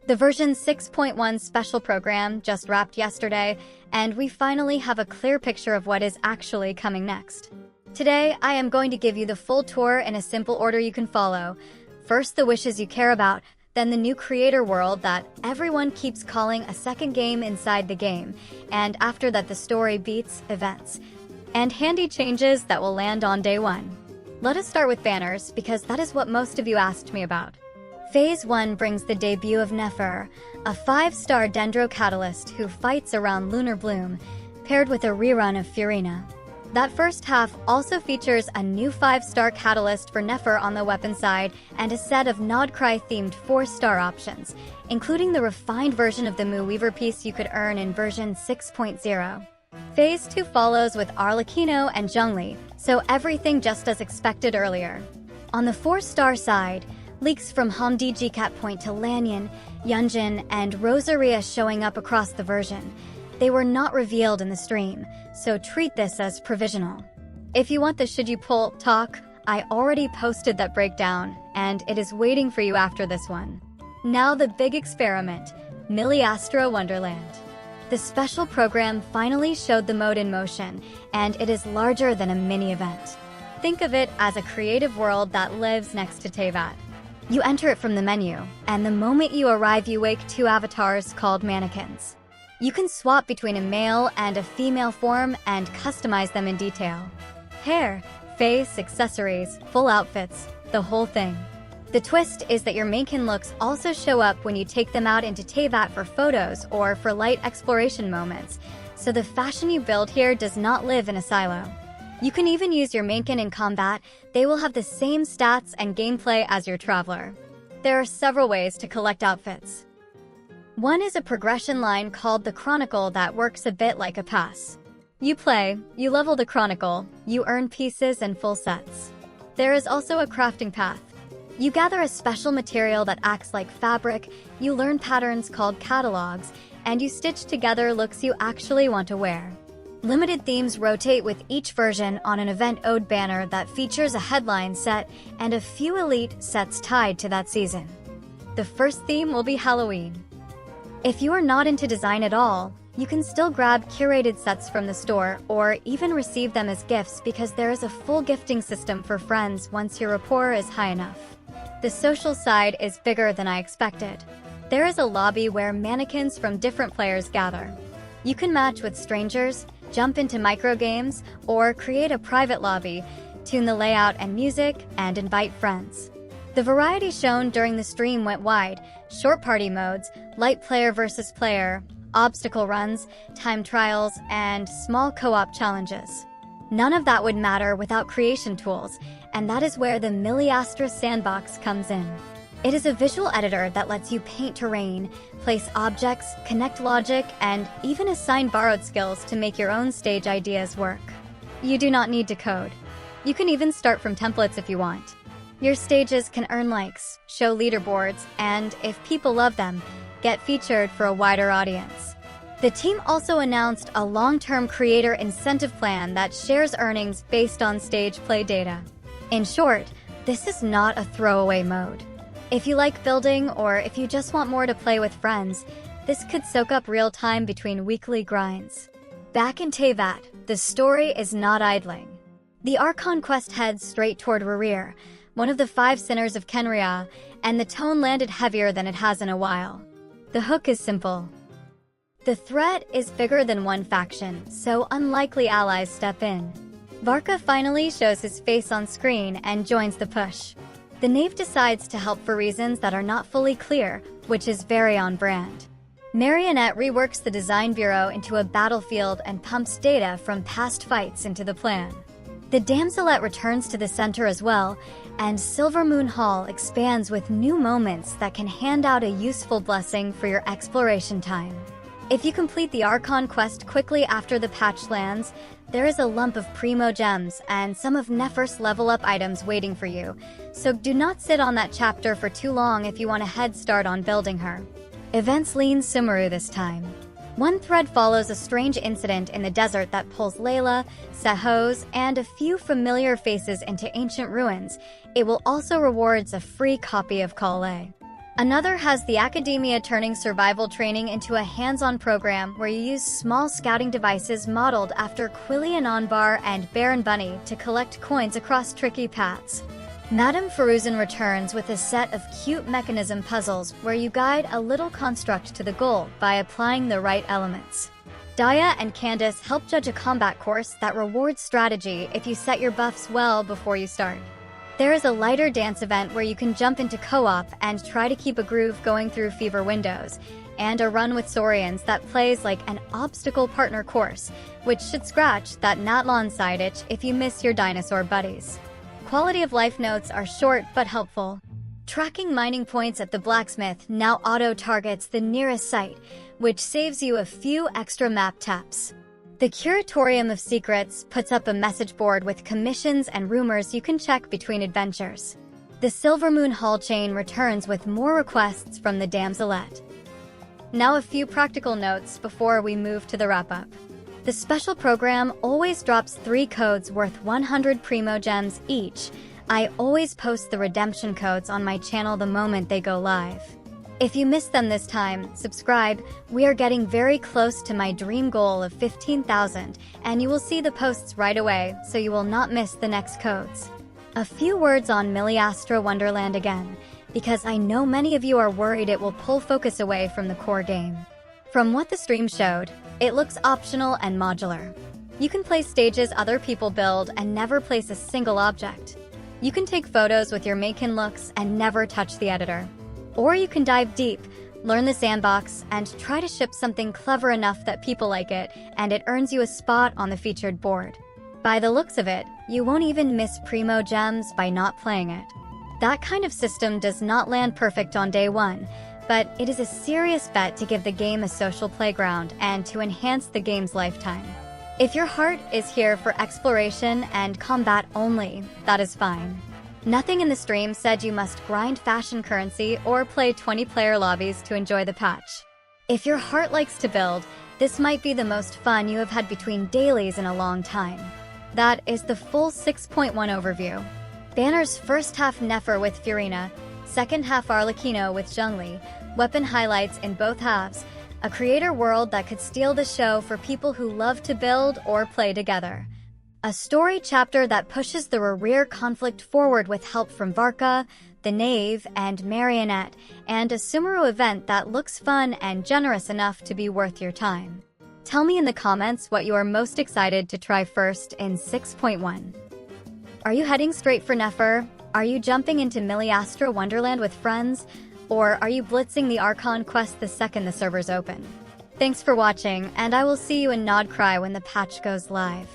The version 6.1 special program just wrapped yesterday, and we finally have a clear picture of what is actually coming next. Today, I am going to give you the full tour in a simple order you can follow. First, the wishes you care about, then the new creator world that everyone keeps calling a second game inside the game, and after that the story beats events, and handy changes that will land on day one. Let us start with banners, because that is what most of you asked me about. Phase 1 brings the debut of Nefer, a 5-star Dendro Catalyst who fights around Lunar Bloom, paired with a rerun of Furina. That first half also features a new 5-star Catalyst for Nefer on the weapon side and a set of Nodcry-themed 4-star options, including the refined version of the Mu Weaver piece you could earn in version 6.0. Phase 2 follows with Arlecchino and Zhongli, so everything just as expected earlier. On the 4-star side, leaks from Hamdi GCAT point to Lanyan, Yunjin, and Rosaria showing up across the version. They were not revealed in the stream, so treat this as provisional. If you want the should you pull talk, I already posted that breakdown, and it is waiting for you after this one. Now the big experiment, Miliastra Wonderland. The special program finally showed the mode in motion, and it is larger than a mini-event. Think of it as a creative world that lives next to Teyvat. You enter it from the menu, and the moment you arrive you wake 2 avatars called mannequins. You can swap between a male and a female form and customize them in detail. Hair, face, accessories, full outfits, the whole thing. The twist is that your mannequin looks also show up when you take them out into Teyvat for photos or for light exploration moments, so the fashion you build here does not live in a silo. You can even use your mannequin in combat. They will have the same stats and gameplay as your traveler. There are several ways to collect outfits. One is a progression line called the Chronicle that works a bit like a pass. You play, you level the Chronicle, you earn pieces and full sets. There is also a crafting path. You gather a special material that acts like fabric, you learn patterns called catalogs, and you stitch together looks you actually want to wear. Limited themes rotate with each version on an event ode banner that features a headline set and a few elite sets tied to that season. The first theme will be Halloween. If you are not into design at all, you can still grab curated sets from the store or even receive them as gifts because there is a full gifting system for friends once your rapport is high enough. The social side is bigger than I expected. There is a lobby where mannequins from different players gather. You can match with strangers, jump into microgames, or create a private lobby, tune the layout and music, and invite friends. The variety shown during the stream went wide: short party modes, light player versus player, obstacle runs, time trials, and small co-op challenges. None of that would matter without creation tools, and that is where the Miliastra sandbox comes in. It is a visual editor that lets you paint terrain, place objects, connect logic, and even assign borrowed skills to make your own stage ideas work. You do not need to code. You can even start from templates if you want. Your stages can earn likes, show leaderboards, and, if people love them, get featured for a wider audience. The team also announced a long-term creator incentive plan that shares earnings based on stage play data. In short, this is not a throwaway mode. If you like building or if you just want more to play with friends, this could soak up real time between weekly grinds. Back in Teyvat, the story is not idling. The Archon Quest heads straight toward Rerir, one of the 5 sinners of Kenria, and the tone landed heavier than it has in a while. The hook is simple. The threat is bigger than one faction, so unlikely allies step in. Varka finally shows his face on screen and joins the push. The knave decides to help for reasons that are not fully clear, which is very on brand. Marionette reworks the design bureau into a battlefield and pumps data from past fights into the plan. The Damselette returns to the center as well, and Silver Moon Hall expands with new moments that can hand out a useful blessing for your exploration time. If you complete the Archon Quest quickly after the patch lands, there is a lump of primo gems and some of Nefer's level-up items waiting for you, so do not sit on that chapter for too long if you want a head start on building her. Events lean Sumeru this time. One thread follows a strange incident in the desert that pulls Layla, Sehoz, and a few familiar faces into ancient ruins. It will also rewards a free copy of QoL. Another has the academia turning survival training into a hands-on program where you use small scouting devices modeled after Quillian Onbar and Baron Bunny to collect coins across tricky paths. Madame Feruzan returns with a set of cute mechanism puzzles where you guide a little construct to the goal by applying the right elements. Daya and Candace help judge a combat course that rewards strategy if you set your buffs well before you start. There is a lighter dance event where you can jump into co-op and try to keep a groove going through fever windows, and a run with Saurians that plays like an obstacle partner course, which should scratch that Natlon side itch if you miss your dinosaur buddies. Quality of life notes are short but helpful. Tracking mining points at the blacksmith now auto-targets the nearest site, which saves you a few extra map taps. The Curatorium of Secrets puts up a message board with commissions and rumors you can check between adventures. The Silvermoon Hall chain returns with more requests from the Damselette. Now a few practical notes before we move to the wrap-up. The special program always drops 3 codes worth 100 Primo Gems each. I always post the redemption codes on my channel the moment they go live. If you missed them this time, subscribe. We are getting very close to my dream goal of 15,000, and you will see the posts right away, so you will not miss the next codes. A few words on Miliastra Wonderland again, because I know many of you are worried it will pull focus away from the core game. From what the stream showed, it looks optional and modular. You can place stages other people build and never place a single object. You can take photos with your Maken looks and never touch the editor. Or you can dive deep, learn the sandbox, and try to ship something clever enough that people like it, and it earns you a spot on the featured board. By the looks of it, you won't even miss Primo Gems by not playing it. That kind of system does not land perfect on day one, but it is a serious bet to give the game a social playground and to enhance the game's lifetime. If your heart is here for exploration and combat only, that is fine. Nothing in the stream said you must grind fashion currency or play 20-player lobbies to enjoy the patch. If your heart likes to build, this might be the most fun you have had between dailies in a long time. That is the full 6.1 overview. Banner's first half Nefer with Furina, second half Arlecchino with Zhongli, weapon highlights in both halves, a creator world that could steal the show for people who love to build or play together. A story chapter that pushes the rear conflict forward with help from Varka, the Knave, and Marionette, and a Sumeru event that looks fun and generous enough to be worth your time. Tell me in the comments what you are most excited to try first in 6.1. Are you heading straight for Nefer? Are you jumping into Miliastra Wonderland with friends? Or are you blitzing the Archon Quest the second the servers open? Thanks for watching, and I will see you in Nod Cry when the patch goes live.